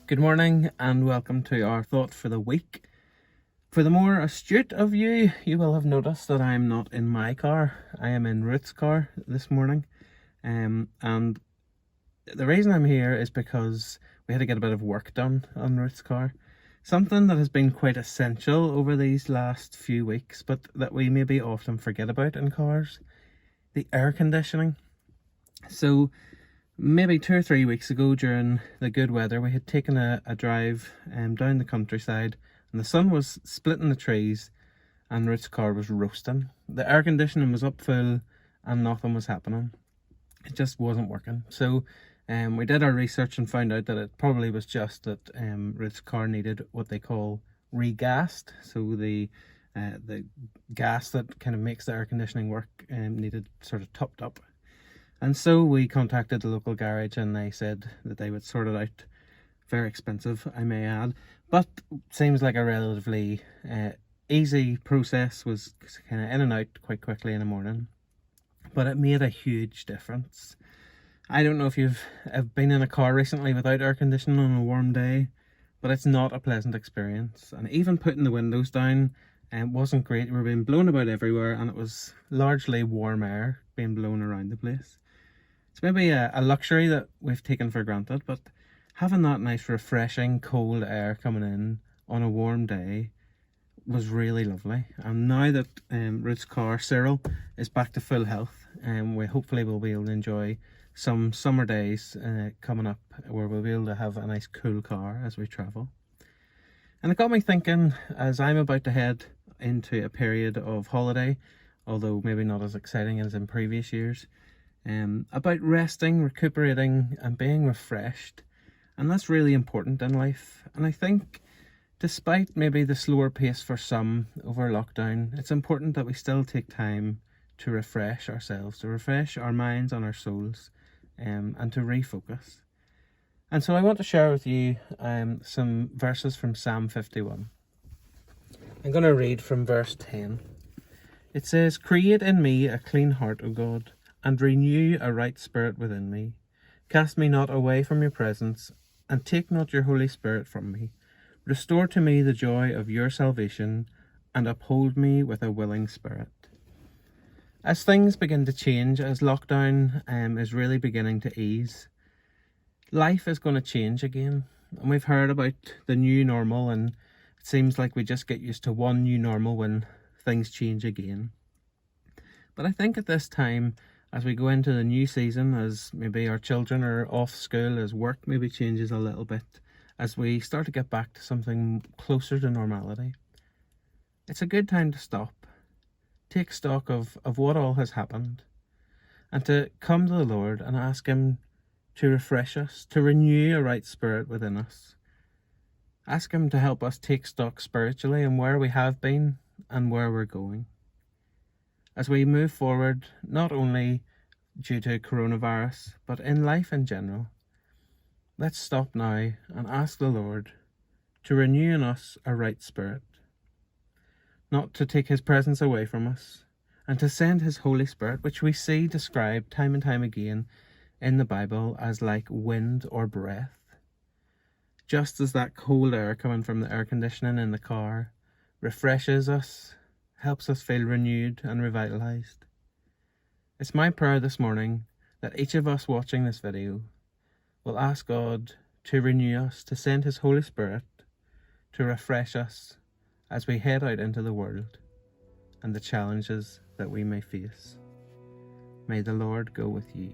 Good morning and welcome to our thought for the week. For the more astute of you, you will have noticed that I am not in my car. I am in Ruth's car this morning. And the reason I'm here is because we had to get a bit of work done on Ruth's car. Something that has been quite essential over these last few weeks, but that we maybe often forget about in cars. The air conditioning. So maybe 2 or 3 weeks ago during the good weather, we had taken a drive down the countryside, and the sun was splitting the trees and Ruth's car was roasting. The air conditioning was up full and nothing was happening. It just wasn't working. So we did our research and found out that it probably was just that Ruth's car needed what they call regassed. So the gas that kind of makes the air conditioning work needed sort of topped up. And so we contacted the local garage and they said that they would sort it out. Very expensive, I may add, but seems like a relatively easy process. Was kind of in and out quite quickly in the morning, but it made a huge difference. I don't know if you've been in a car recently without air conditioning on a warm day, but it's not a pleasant experience. And even putting the windows down wasn't great. We were being blown about everywhere and it was largely warm air being blown around the place. It's maybe a luxury that we've taken for granted, but having that nice refreshing cold air coming in on a warm day was really lovely. And now that Ruth's car, Cyril, is back to full health, we hopefully will be able to enjoy some summer days coming up where we'll be able to have a nice cool car as we travel. And it got me thinking, as I'm about to head into a period of holiday, although maybe not as exciting as in previous years, about resting, recuperating and being refreshed. And that's really important in life. And I think despite maybe the slower pace for some over lockdown, it's important that we still take time to refresh ourselves, to refresh our minds and our souls, and to refocus. And so I want to share with you some verses from Psalm 51. I'm going to read from verse 10. It says, "Create in me a clean heart, O God, and renew a right spirit within me. Cast me not away from your presence, and take not your Holy Spirit from me. Restore to me the joy of your salvation, and uphold me with a willing spirit." As things begin to change, as lockdown is really beginning to ease, life is going to change again. And we've heard about the new normal, and it seems like we just get used to one new normal when things change again. But I think at this time, as we go into the new season, as maybe our children are off school, as work maybe changes a little bit, as we start to get back to something closer to normality, it's a good time to stop, take stock of what all has happened, and to come to the Lord and ask Him to refresh us, to renew a right spirit within us. Ask Him to help us take stock spiritually and where we have been and where we're going. As we move forward, not only due to coronavirus, but in life in general, let's stop now and ask the Lord to renew in us a right spirit, not to take His presence away from us, and to send His Holy Spirit, which we see described time and time again in the Bible as like wind or breath. Just as that cold air coming from the air conditioning in the car refreshes us, helps us feel renewed and revitalized. It's my prayer this morning that each of us watching this video will ask God to renew us, to send His Holy Spirit to refresh us as we head out into the world and the challenges that we may face. May the Lord go with you.